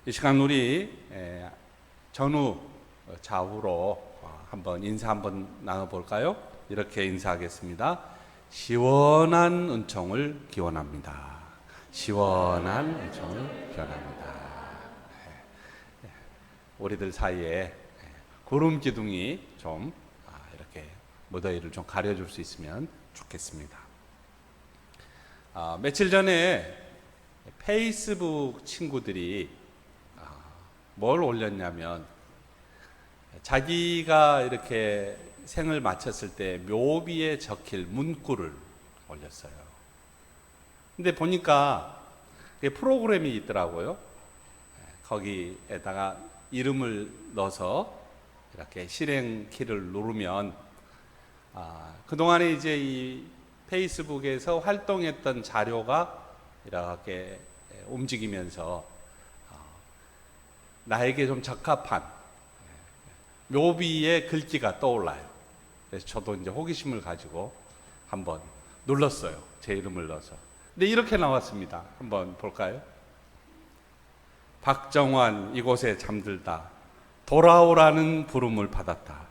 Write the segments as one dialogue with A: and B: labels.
A: 이 시간 우리 전후 좌우로 한번 인사 한번 나눠볼까요? 이렇게 인사하겠습니다. 시원한 은총을 기원합니다. 시원한 은총을 기원합니다. 우리들 사이에 구름 기둥이 좀 이렇게 무더위를 좀 가려줄 수 있으면 좋겠습니다. 며칠 전에 페이스북 친구들이 뭘 올렸냐면, 자기가 이렇게 생을 마쳤을 때 묘비에 적힐 문구를 올렸어요. 근데 보니까 프로그램이 있더라고요. 거기에다가 이름을 넣어서 이렇게 실행 키를 누르면 그동안에 이제 이 페이스북에서 활동했던 자료가 이렇게 움직이면서 나에게 좀 적합한 묘비의 글귀가 떠올라요. 그래서 저도 이제 호기심을 가지고 한번 눌렀어요. 제 이름을 넣어서. 근데 이렇게 나왔습니다. 한번 볼까요? 박정환 이곳에 잠들다 돌아오라는 부름을 받았다.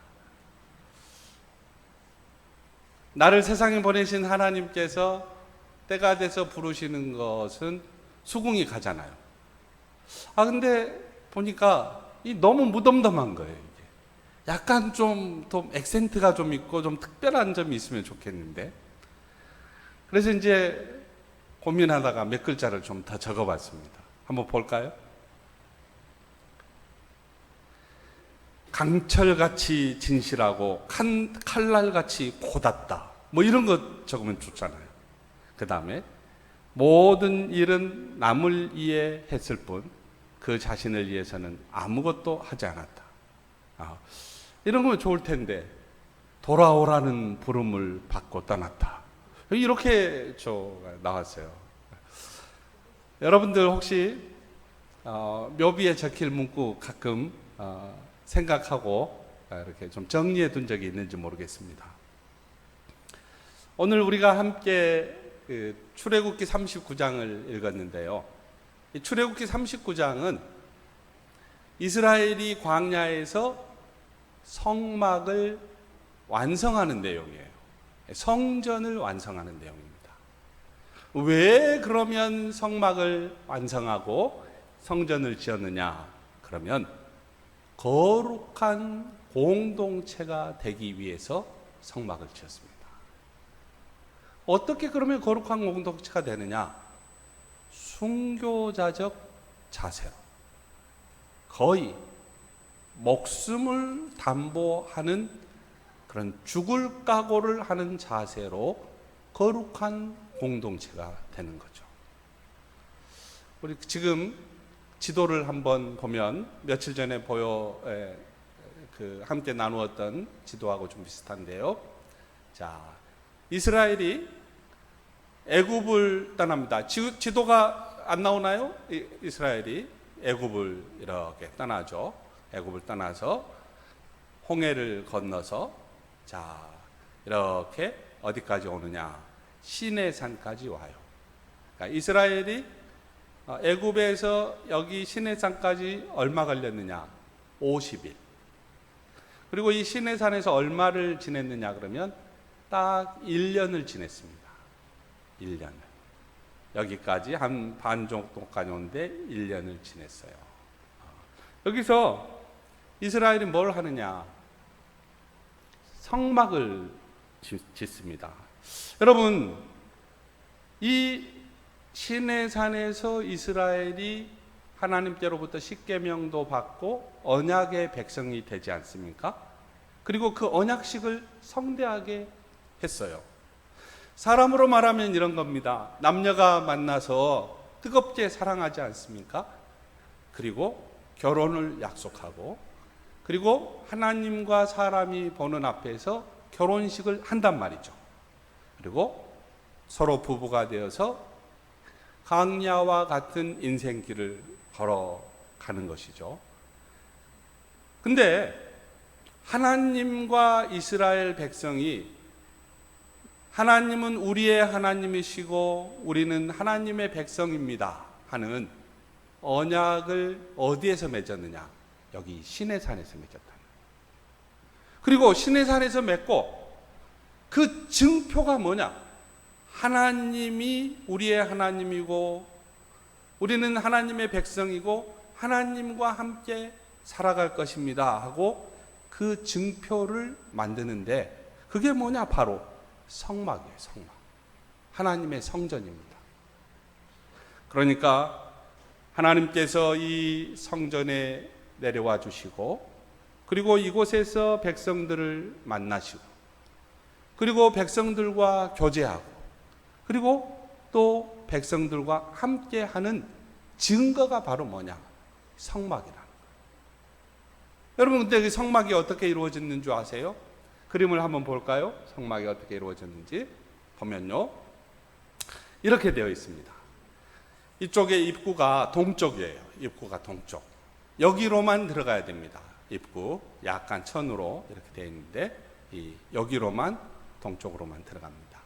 A: 나를 세상에 보내신 하나님께서 때가 돼서 부르시는 것은 수긍이 가잖아요. 근데 보니까 너무 무덤덤한 거예요. 이게. 약간 좀 액센트가 좀 있고 좀 특별한 점이 있으면 좋겠는데, 그래서 이제 고민하다가 몇 글자를 좀 더 적어봤습니다. 한번 볼까요? 강철같이 진실하고 칼날같이 고닫다, 뭐 이런 거 적으면 좋잖아요. 그 다음에 모든 일은 남을 위해 했을 뿐 그 자신을 위해서는 아무것도 하지 않았다. 이런 거면 좋을 텐데, 돌아오라는 부름을 받고 떠났다. 이렇게 나왔어요. 여러분들 혹시 묘비에 적힐 문구 가끔 생각하고 이렇게 좀 정리해 둔 적이 있는지 모르겠습니다. 오늘 우리가 함께 출애굽기 39장을 읽었는데요. 이 출애굽기 39장은 이스라엘이 광야에서 성막을 완성하는 내용이에요. 성전을 완성하는 내용입니다. 왜 그러면 성막을 완성하고 성전을 지었느냐? 그러면 거룩한 공동체가 되기 위해서 성막을 지었습니다. 어떻게 그러면 거룩한 공동체가 되느냐? 순교자적 자세로, 거의 목숨을 담보하는 그런 죽을 각오를 하는 자세로 거룩한 공동체가 되는 거죠. 우리 지금 지도를 한번 보면 며칠 전에 함께 나누었던 지도하고 좀 비슷한데요. 자, 이스라엘이 애굽을 떠납니다. 지도가 안 나오나요? 이스라엘이 애굽을 이렇게 떠나죠. 애굽을 떠나서 홍해를 건너서 이렇게 어디까지 오느냐? 시내산까지 와요. 그러니까 이스라엘이 애굽에서 여기 시내산까지 얼마 걸렸느냐? 50일. 그리고 이 시내산에서 얼마를 지냈느냐 그러면 딱 1년을 지냈습니다. 1년을. 여기까지 한 반 정도까지 오는데 1년을 지냈어요. 여기서 이스라엘이 뭘 하느냐? 성막을 짓습니다. 여러분, 이 시내산에서 이스라엘이 하나님께로부터 십계명도 받고 언약의 백성이 되지 않습니까? 그리고 그 언약식을 성대하게 했어요. 사람으로 말하면 이런 겁니다. 남녀가 만나서 뜨겁게 사랑하지 않습니까? 그리고 결혼을 약속하고, 그리고 하나님과 사람이 보는 앞에서 결혼식을 한단 말이죠. 그리고 서로 부부가 되어서 광야와 같은 인생길을 걸어가는 것이죠. 근데 하나님과 이스라엘 백성이, 하나님은 우리의 하나님이시고 우리는 하나님의 백성입니다 하는 언약을 어디에서 맺었느냐? 여기 시내산에서 맺었다. 그리고 시내산에서 맺고 그 증표가 뭐냐? 하나님이 우리의 하나님이고 우리는 하나님의 백성이고 하나님과 함께 살아갈 것입니다 하고 그 증표를 만드는데 그게 뭐냐? 바로 성막이에요. 성막. 하나님의 성전입니다. 그러니까 하나님께서 이 성전에 내려와 주시고 그리고 이곳에서 백성들을 만나시고 그리고 백성들과 교제하고 그리고 또 백성들과 함께하는 증거가 바로 뭐냐? 성막이라는 거예요. 여러분 근데 그 성막이 어떻게 이루어졌는 줄 아세요? 그림을 한번 볼까요? 성막이 어떻게 이루어졌는지 보면요, 이렇게 되어 있습니다. 이쪽에 입구가 동쪽이에요. 입구가 동쪽. 여기로만 들어가야 됩니다. 입구 약간 천으로 이렇게 되어 있는데 여기로만 동쪽으로만 들어갑니다.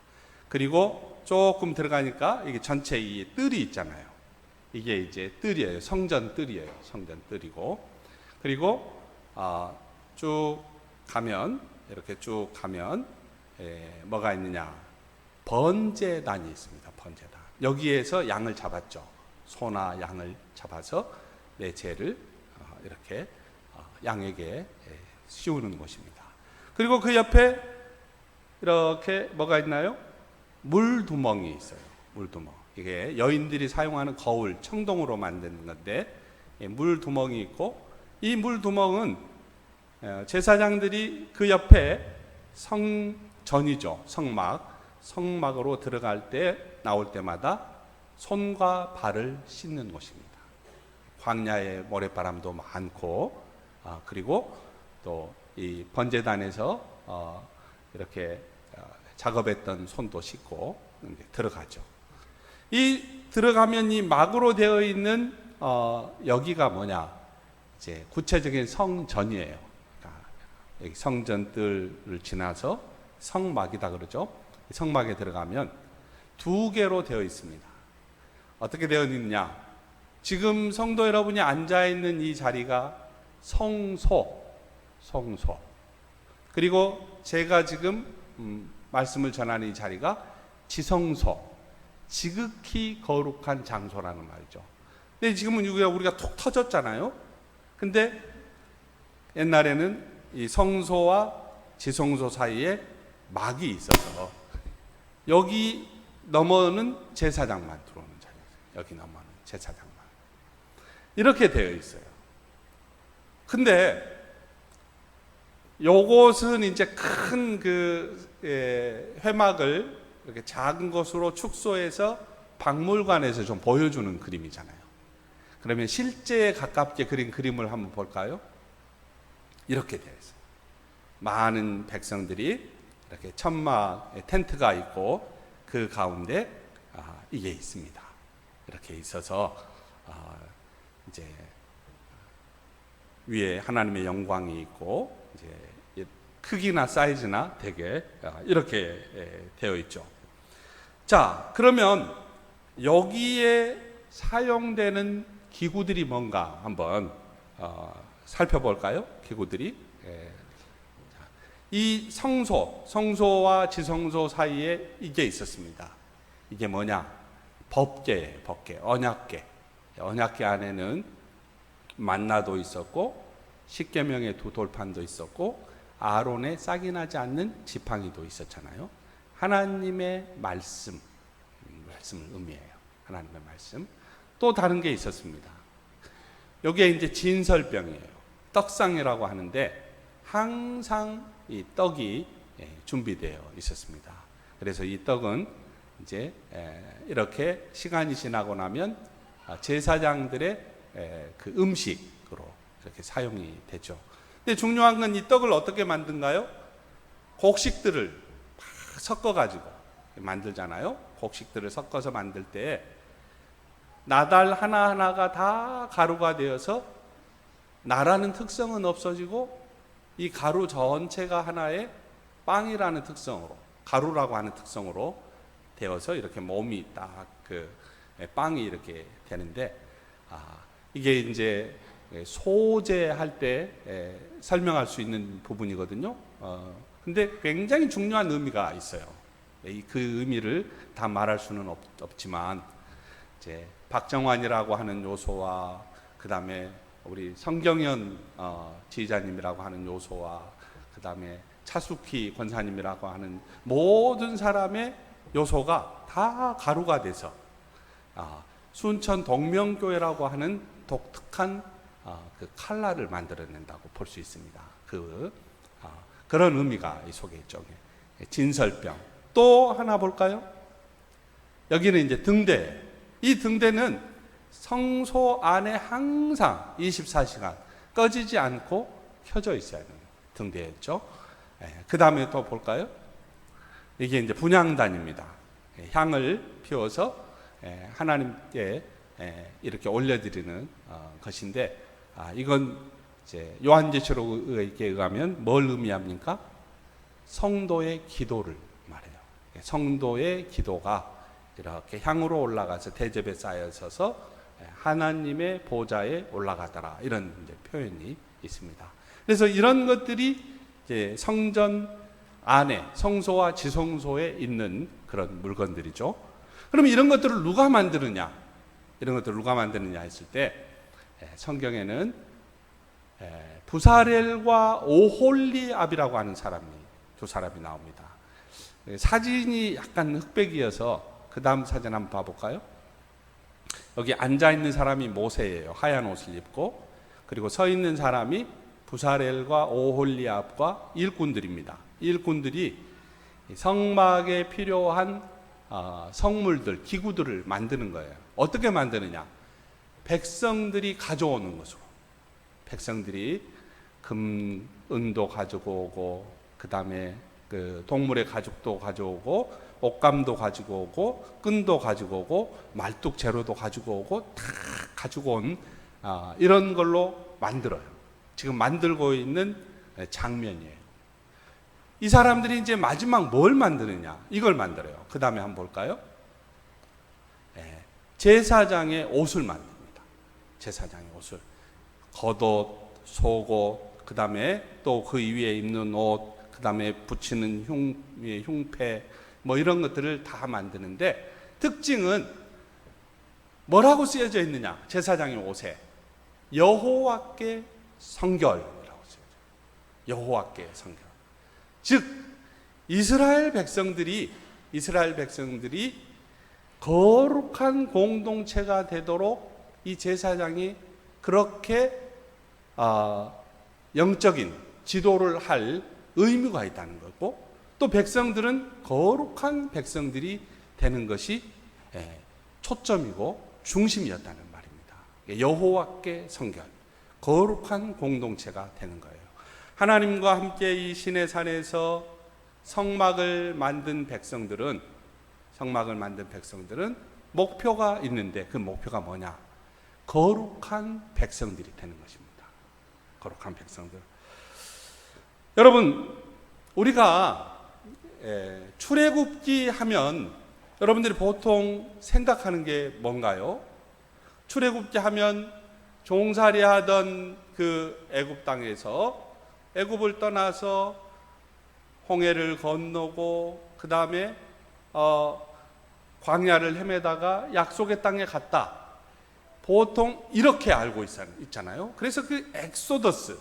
A: 그리고 조금 들어가니까 이게 전체 이 뜰이 있잖아요. 이게 이제 뜰이에요. 성전 뜰이에요. 성전 뜰이고 그리고 쭉 가면 이렇게 쭉 가면 뭐가 있느냐? 번제단이 있습니다. 번제단. 여기에서 양을 잡았죠. 소나 양을 잡아서 내 죄를 이렇게 양에게 씌우는 곳입니다. 그리고 그 옆에 이렇게 뭐가 있나요? 물두멍이 있어요. 물두멍. 이게 여인들이 사용하는 거울, 청동으로 만든 건데 물두멍이 있고 이 물두멍은 제사장들이 그 옆에 성전이죠. 성막으로 들어갈 때 나올 때마다 손과 발을 씻는 곳입니다. 광야에 모래바람도 많고 그리고 또 이 번제단에서 이렇게 작업했던 손도 씻고 들어가죠. 이 들어가면 이 막으로 되어 있는 여기가 뭐냐? 이제 구체적인 성전이에요. 여기 성전뜰을 지나서 성막이다 그러죠. 성막에 들어가면 두 개로 되어 있습니다. 어떻게 되어 있느냐? 지금 성도 여러분이 앉아 있는 이 자리가 성소. 그리고 제가 지금 말씀을 전하는 이 자리가 지성소. 지극히 거룩한 장소라는 말이죠. 근데 지금은 우리가 톡 터졌잖아요. 근데 옛날에는 이 성소와 지성소 사이에 막이 있어서 여기 넘어는 제사장만 들어오는 자리예요. 여기 넘어는 제사장만. 이렇게 되어 있어요. 근데 요것은 이제 큰 회막을 이렇게 작은 것으로 축소해서 박물관에서 좀 보여주는 그림이잖아요. 그러면 실제에 가깝게 그린 그림을 한번 볼까요? 이렇게 되어 있어요. 많은 백성들이 이렇게 천막에 텐트가 있고 그 가운데 이게 있습니다. 이렇게 있어서 이제 위에 하나님의 영광이 있고 이제 크기나 사이즈나 되게 이렇게 되어 있죠. 자, 그러면 여기에 사용되는 기구들이 뭔가 한번 살펴볼까요? 기구들이. 이 성소와 지성소 사이에 이게 있었습니다. 이게 뭐냐? 법궤, 언약궤. 언약궤 안에는 만나도 있었고 십계명의 두 돌판도 있었고 아론의 싹이 나지 않는 지팡이도 있었잖아요. 하나님의 말씀을 의미해요. 하나님의 말씀. 또 다른 게 있었습니다. 여기에 이제 진설병이에요. 떡상이라고 하는데 항상 이 떡이 준비되어 있었습니다. 그래서 이 떡은 이제 이렇게 시간이 지나고 나면 제사장들의 그 음식으로 이렇게 사용이 되죠. 근데 중요한 건 이 떡을 어떻게 만든가요? 곡식들을 섞어가지고 만들잖아요. 곡식들을 섞어서 만들 때 나달 하나하나가 다 가루가 되어서 나라는 특성은 없어지고 이 가루 전체가 하나의 빵이라는 특성으로, 가루라고 하는 특성으로 되어서 이렇게 몸이 딱 빵이 이렇게 되는데 이게 이제 소재할 때 설명할 수 있는 부분이거든요. 근데 굉장히 중요한 의미가 있어요. 그 의미를 다 말할 수는 없지만, 이제 박정환이라고 하는 요소와 그 다음에 우리 성경현 지휘자님이라고 하는 요소와 그 다음에 차숙희 권사님이라고 하는 모든 사람의 요소가 다 가루가 돼서 순천 동명교회라고 하는 독특한 그 칼라를 만들어낸다고 볼 수 있습니다. 그런 의미가 이 속에 있죠. 진설병. 또 하나 볼까요? 여기는 이제 등대. 이 등대는 성소 안에 항상 24시간 꺼지지 않고 켜져 있어야 하는 등대였죠. 그 다음에 또 볼까요? 이게 이제 분향단입니다. 향을 피워서 하나님께 이렇게 올려드리는 것인데, 이건 이제 요한계시록에 의하면 뭘 의미합니까? 성도의 기도를 말해요. 성도의 기도가 이렇게 향으로 올라가서 대접에 쌓여서서 하나님의 보좌에 올라가더라, 이런 이제 표현이 있습니다. 그래서 이런 것들이 이제 성전 안에 성소와 지성소에 있는 그런 물건들이죠. 그럼 이런 것들을 누가 만드느냐? 이런 것들을 누가 만드느냐 했을 때 성경에는 부사렐과 오홀리압이라고 하는 두 사람이 나옵니다. 사진이 약간 흑백이어서 그 다음 사진 한번 봐볼까요? 여기 앉아있는 사람이 모세예요. 하얀 옷을 입고. 그리고 서 있는 사람이 부사렐과 오홀리압과 일꾼들입니다. 일꾼들이 성막에 필요한 성물들, 기구들을 만드는 거예요. 어떻게 만드느냐? 백성들이 가져오는 것으로. 백성들이 금, 은도 가지고 오고, 그 다음에 그 동물의 가죽도 가져오고, 옷감도 가지고 오고, 끈도 가지고 오고, 말뚝 재료도 가지고 오고, 다 가지고 온 이런 걸로 만들어요. 지금 만들고 있는 장면이에요. 이 사람들이 이제 마지막 뭘 만드느냐? 이걸 만들어요. 그 다음에 한번 볼까요? 제사장의 옷을 만듭니다. 제사장의 옷을. 겉옷, 속옷, 그 다음에 또 그 위에 입는 옷, 그 다음에 붙이는 흉패, 뭐 이런 것들을 다 만드는데, 특징은 뭐라고 쓰여져 있느냐? 제사장의 옷에 여호와께 성결이라고 쓰여져. 여호와께 성결. 즉 이스라엘 백성들이 거룩한 공동체가 되도록 이 제사장이 그렇게 영적인 지도를 할 의무가 있다는 거고, 또 백성들은 거룩한 백성들이 되는 것이 초점이고 중심이었다는 말입니다. 여호와께 성결, 거룩한 공동체가 되는 거예요. 하나님과 함께 이 시내 산에서 성막을 만든 백성들은 목표가 있는데, 그 목표가 뭐냐? 거룩한 백성들이 되는 것입니다. 거룩한 백성들. 여러분, 우리가 출애굽기 하면 여러분들이 보통 생각하는 게 뭔가요? 출애굽기 하면 종살이 하던 그 애굽 땅에서 애굽을 떠나서 홍해를 건너고 그 다음에 광야를 헤매다가 약속의 땅에 갔다. 보통 이렇게 알고 있잖아요. 그래서 그 엑소더스,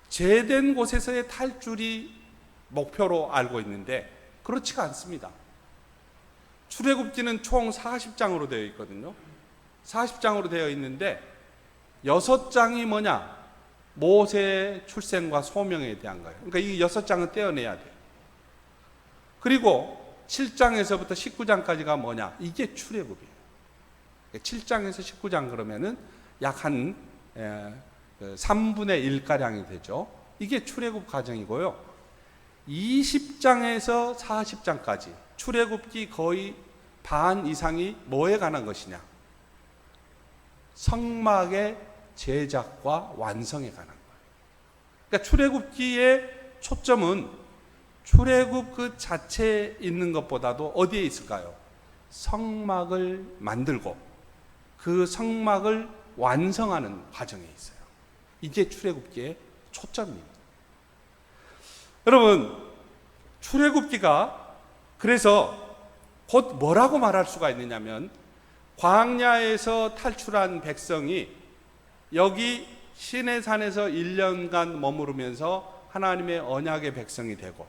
A: 제된 곳에서의 탈출이 목표로 알고 있는데 그렇지가 않습니다. 출애굽기는 총 40장으로 되어 있거든요. 40장으로 되어 있는데 6장이 뭐냐? 모세의 출생과 소명에 대한 거예요. 그러니까 이 6장은 떼어내야 돼요. 그리고 7장에서부터 19장까지가 뭐냐? 이게 출애굽이에요. 7장에서 19장 그러면은 약 한 3분의 1가량이 되죠. 이게 출애굽 과정이고요. 20장에서 40장까지 출애굽기 거의 반 이상이 뭐에 관한 것이냐? 성막의 제작과 완성에 관한 거예요. 그러니까 출애굽기의 초점은 출애굽 그 자체에 있는 것보다도 어디에 있을까요? 성막을 만들고 그 성막을 완성하는 과정에 있어요. 이게 출애굽기의 초점입니다. 여러분, 출애굽기가 그래서 곧 뭐라고 말할 수가 있느냐면, 광야에서 탈출한 백성이 여기 시내산에서 1년간 머무르면서 하나님의 언약의 백성이 되고,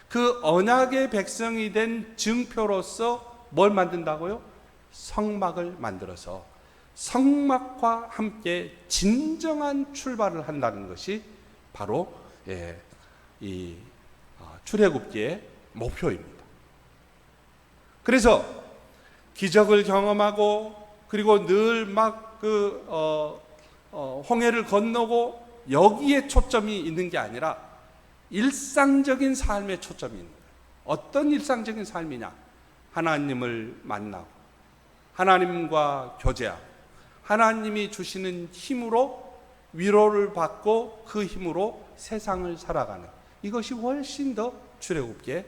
A: 그 언약의 백성이 된 증표로서 뭘 만든다고요? 성막을 만들어서 성막과 함께 진정한 출발을 한다는 것이 바로 이 출애굽기의 목표입니다. 그래서 기적을 경험하고, 그리고 늘 막 홍해를 건너고, 여기에 초점이 있는 게 아니라 일상적인 삶에 초점이 있는 거예요. 어떤 일상적인 삶이냐? 하나님을 만나고, 하나님과 교제하고, 하나님이 주시는 힘으로 위로를 받고, 그 힘으로 세상을 살아가는, 이것이 훨씬 더 출애굽기의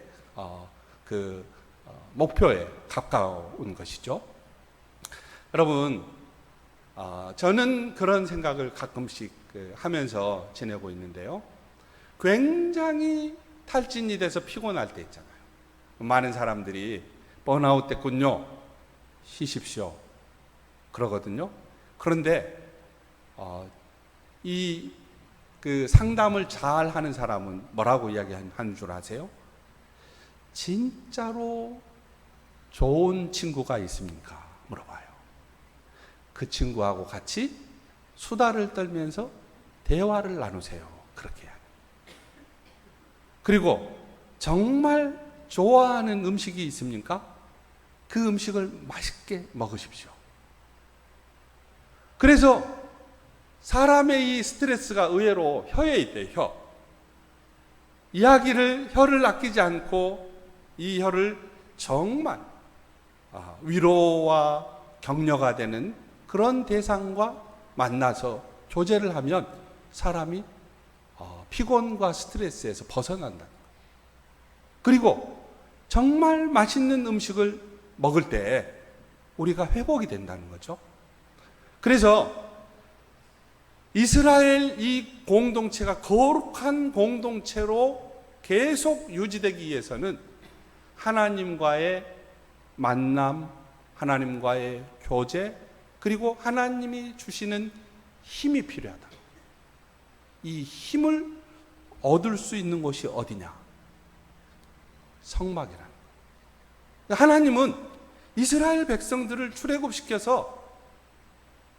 A: 목표에 가까운 것이죠. 여러분, 저는 그런 생각을 가끔씩 하면서 지내고 있는데요. 굉장히 탈진이 돼서 피곤할 때 있잖아요. 많은 사람들이 번아웃 됐군요, 쉬십시오 그러거든요. 그런데 그 상담을 잘 하는 사람은 뭐라고 이야기하는 줄 아세요? 진짜로 좋은 친구가 있습니까? 물어봐요. 그 친구하고 같이 수다를 떨면서 대화를 나누세요. 그렇게 해요. 그리고 정말 좋아하는 음식이 있습니까? 그 음식을 맛있게 먹으십시오. 그래서 사람의 이 스트레스가 의외로 혀에 있대요. 혀. 혀를 아끼지 않고 이 혀를 정말 위로와 격려가 되는 그런 대상과 만나서 교제를 하면 사람이 피곤과 스트레스에서 벗어난다. 그리고 정말 맛있는 음식을 먹을 때 우리가 회복이 된다는 거죠. 그래서 이스라엘 이 공동체가 거룩한 공동체로 계속 유지되기 위해서는 하나님과의 만남, 하나님과의 교제, 그리고 하나님이 주시는 힘이 필요하다. 이 힘을 얻을 수 있는 곳이 어디냐? 성막이라는 거예요. 하나님은 이스라엘 백성들을 출애굽시켜서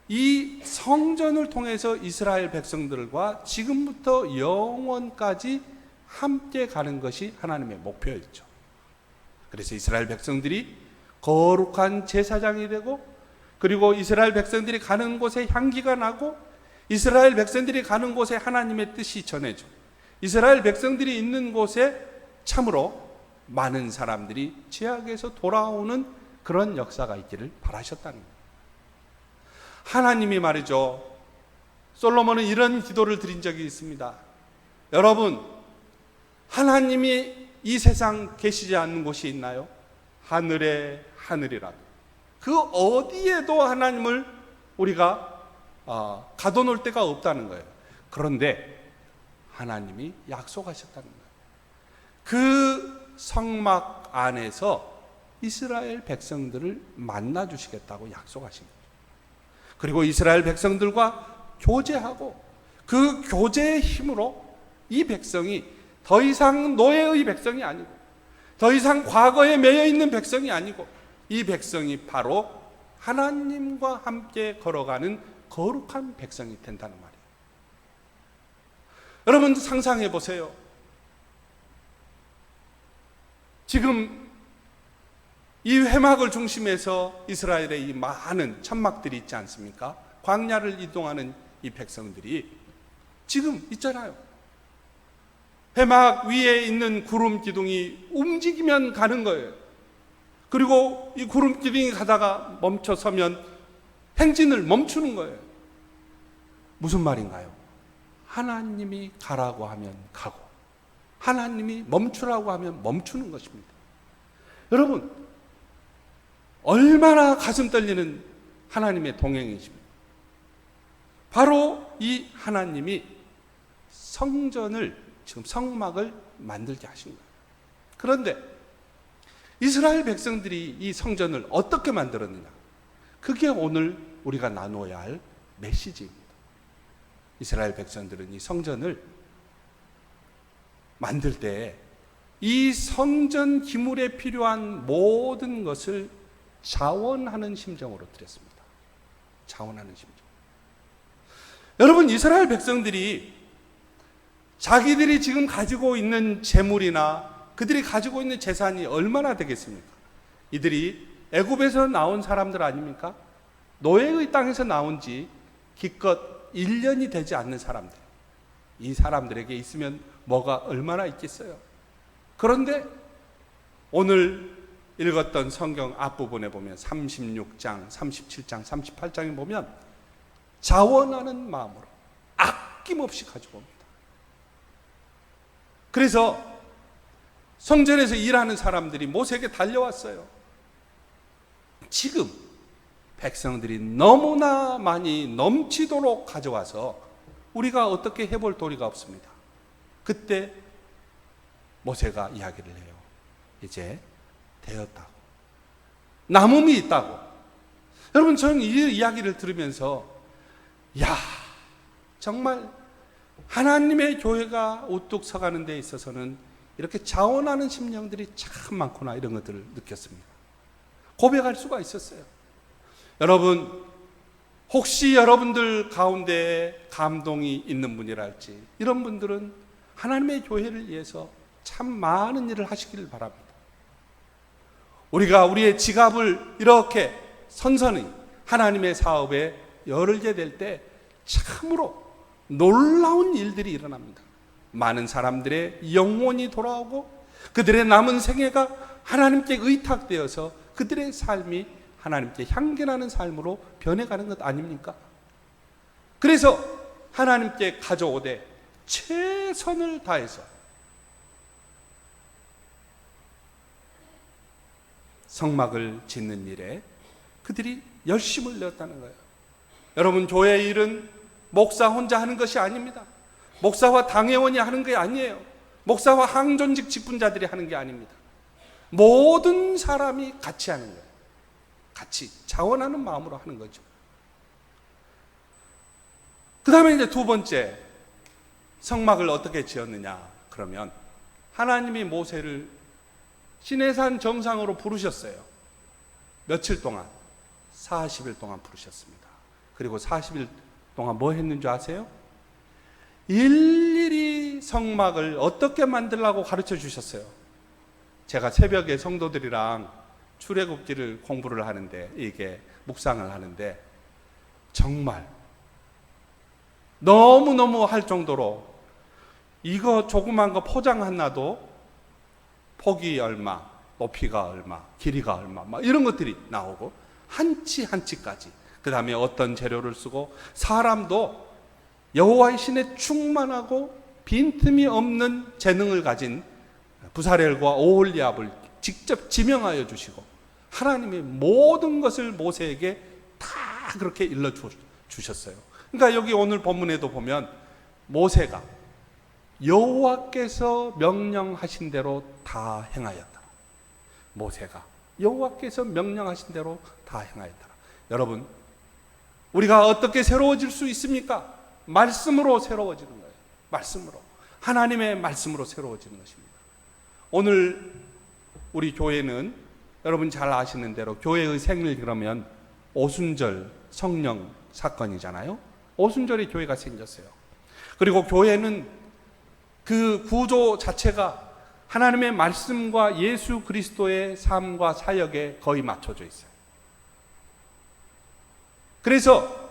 A: 이 성전을 통해서 이스라엘 백성들과 지금부터 영원까지 함께 가는 것이 하나님의 목표였죠. 그래서 이스라엘 백성들이 거룩한 제사장이 되고, 그리고 이스라엘 백성들이 가는 곳에 향기가 나고, 이스라엘 백성들이 가는 곳에 하나님의 뜻이 전해져, 이스라엘 백성들이 있는 곳에 참으로 많은 사람들이 죄악에서 돌아오는 그런 역사가 있기를 바라셨다는 거예요. 하나님이 말이죠, 솔로몬은 이런 기도를 드린 적이 있습니다. 여러분, 하나님이 이 세상 계시지 않는 곳이 있나요? 하늘에 하늘이라도 그 어디에도 하나님을 우리가 가둬놓을 데가 없다는 거예요. 그런데 하나님이 약속하셨다는 거예요. 그 성막 안에서 이스라엘 백성들을 만나 주시겠다고 약속하신 거예요. 그리고 이스라엘 백성들과 교제하고, 그 교제의 힘으로 이 백성이 더 이상 노예의 백성이 아니고, 더 이상 과거에 매여 있는 백성이 아니고, 이 백성이 바로 하나님과 함께 걸어가는 거룩한 백성이 된다는 말이에요. 여러분 상상해 보세요. 지금 이 회막을 중심해서 이스라엘의 이 많은 천막들이 있지 않습니까? 광야를 이동하는 이 백성들이 지금 있잖아요. 회막 위에 있는 구름 기둥이 움직이면 가는 거예요. 그리고 이 구름 기둥이 가다가 멈춰서면 행진을 멈추는 거예요. 무슨 말인가요? 하나님이 가라고 하면 가고, 하나님이 멈추라고 하면 멈추는 것입니다. 여러분, 얼마나 가슴 떨리는 하나님의 동행이십니까? 바로 이 하나님이 성전을, 지금 성막을 만들게 하신 거예요. 그런데 이스라엘 백성들이 이 성전을 어떻게 만들었느냐? 그게 오늘 우리가 나누어야 할 메시지입니다. 이스라엘 백성들은 이 성전을 만들 때 이 성전 기물에 필요한 모든 것을 자원하는 심정으로 드렸습니다. 자원하는 심정. 여러분, 이스라엘 백성들이 자기들이 지금 가지고 있는 재물이나 그들이 가지고 있는 재산이 얼마나 되겠습니까? 이들이 애굽에서 나온 사람들 아닙니까? 노예의 땅에서 나온 지 기껏 1년이 되지 않는 사람들. 이 사람들에게 있으면 뭐가 얼마나 있겠어요? 그런데 오늘 읽었던 성경 앞부분에 보면 36장, 37장, 38장에 보면 자원하는 마음으로 아낌없이 가지고 옵니다. 그래서 성전에서 일하는 사람들이 모세에게 달려왔어요. 지금 백성들이 너무나 많이 넘치도록 가져와서 우리가 어떻게 해볼 도리가 없습니다. 그때 모세가 이야기를 해요. 이제 되었다고. 남음이 있다고. 여러분, 저는 이 이야기를 들으면서 야, 정말 하나님의 교회가 우뚝 서가는 데 있어서는 이렇게 자원하는 심령들이 참 많구나, 이런 것들을 느꼈습니다. 고백할 수가 있었어요. 여러분, 혹시 여러분들 가운데 감동이 있는 분이랄지, 이런 분들은 하나님의 교회를 위해서 참 많은 일을 하시기를 바랍니다. 우리가 우리의 지갑을 이렇게 선선히 하나님의 사업에 열게 될 때 참으로 놀라운 일들이 일어납니다. 많은 사람들의 영혼이 돌아오고 그들의 남은 생애가 하나님께 의탁되어서 그들의 삶이 하나님께 향기나는 삶으로 변해가는 것 아닙니까? 그래서 하나님께 가져오되 최선을 다해서 성막을 짓는 일에 그들이 열심을 내었다는 거예요. 여러분, 교회의 일은 목사 혼자 하는 것이 아닙니다. 목사와 당회원이 하는 게 아니에요. 목사와 항존직 직분자들이 하는 게 아닙니다. 모든 사람이 같이 하는 거예요. 같이 자원하는 마음으로 하는 거죠. 그 다음에 이제 두 번째, 성막을 어떻게 지었느냐 그러면 하나님이 모세를 시내산 정상으로 부르셨어요. 며칠 동안? 40일 동안 부르셨습니다. 그리고 40일 동안 뭐 했는 줄 아세요? 일일이 성막을 어떻게 만들라고 가르쳐 주셨어요. 제가 새벽에 성도들이랑 출애굽기를 공부를 하는데, 이게 묵상을 하는데 정말 너무너무 할 정도로 이거 조그만 거 포장 하나도 폭이 얼마, 높이가 얼마, 길이가 얼마, 막 이런 것들이 나오고 한 치 한 치까지, 그 다음에 어떤 재료를 쓰고, 사람도 여호와의 신에 충만하고 빈틈이 없는 재능을 가진 부사렐과 오홀리압을 직접 지명하여 주시고 하나님의 모든 것을 모세에게 다 그렇게 일러 주셨어요. 그러니까 여기 오늘 본문에도 보면 모세가 여호와께서 명령하신 대로 다 행하였다. 모세가 여호와께서 명령하신 대로 다 행하였다. 여러분, 우리가 어떻게 새로워질 수 있습니까? 말씀으로 새로워지는 거예요. 말씀으로. 하나님의 말씀으로 새로워지는 것입니다. 오늘 우리 교회는 여러분 잘 아시는 대로 교회의 생일 그러면 오순절 성령 사건이잖아요. 오순절에 교회가 생겼어요. 그리고 교회는 그 구조 자체가 하나님의 말씀과 예수 그리스도의 삶과 사역에 거의 맞춰져 있어요. 그래서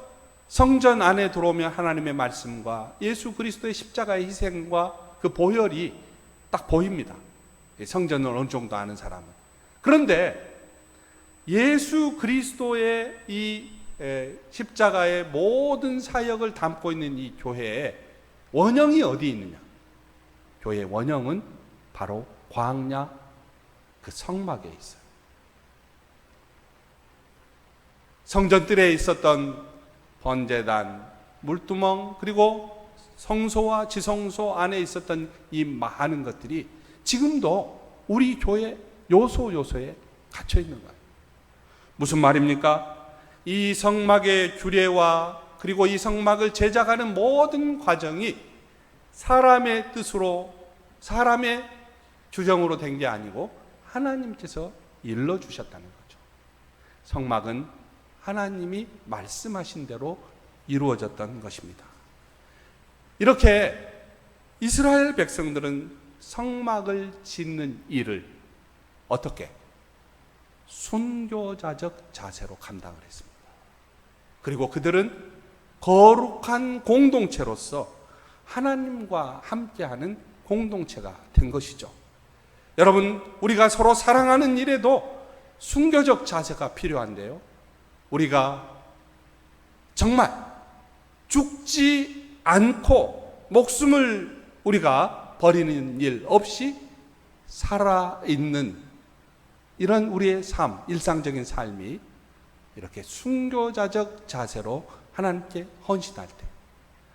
A: 성전 안에 들어오면 하나님의 말씀과 예수 그리스도의 십자가의 희생과 그 보혈이 딱 보입니다. 성전을 어느 정도 아는 사람은. 그런데 예수 그리스도의 이 십자가의 모든 사역을 담고 있는 이 교회에 원형이 어디 있느냐? 교회의 원형은 바로 광야 그 성막에 있어요. 성전뜰에 있었던 번제단, 물두멍, 그리고 성소와 지성소 안에 있었던 이 많은 것들이 지금도 우리 교회 요소에 갇혀 있는 거예요. 무슨 말입니까? 이 성막의 규례와 그리고 이 성막을 제작하는 모든 과정이 사람의 뜻으로, 사람의 규정으로 된 게 아니고 하나님께서 일러주셨다는 거죠. 성막은 하나님이 말씀하신 대로 이루어졌던 것입니다. 이렇게 이스라엘 백성들은 성막을 짓는 일을 어떻게? 순교자적 자세로 감당을 했습니다. 그리고 그들은 거룩한 공동체로서 하나님과 함께하는 공동체가 된 것이죠. 여러분, 우리가 서로 사랑하는 일에도 순교적 자세가 필요한데요, 우리가 정말 죽지 않고 목숨을 우리가 버리는 일 없이 살아있는 이런 우리의 삶, 일상적인 삶이 이렇게 순교자적 자세로 하나님께 헌신할 때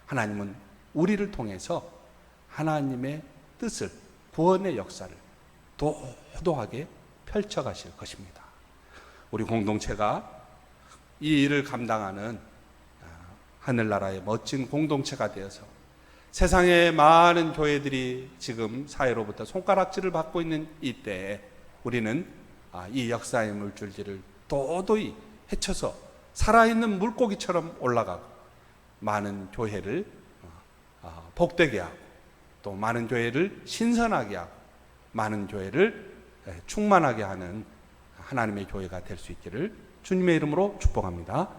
A: 하나님은 우리를 통해서 하나님의 뜻을, 구원의 역사를 도도하게 펼쳐가실 것입니다. 우리 공동체가 이 일을 감당하는 하늘나라의 멋진 공동체가 되어서 세상의 많은 교회들이 지금 사회로부터 손가락질을 받고 있는 이때에 우리는 이 역사의 물줄기를 도도히 헤쳐서 살아있는 물고기처럼 올라가고 많은 교회를 복되게 하고 또 많은 교회를 신선하게 하고 많은 교회를 충만하게 하는 하나님의 교회가 될 수 있기를 주님의 이름으로 축복합니다.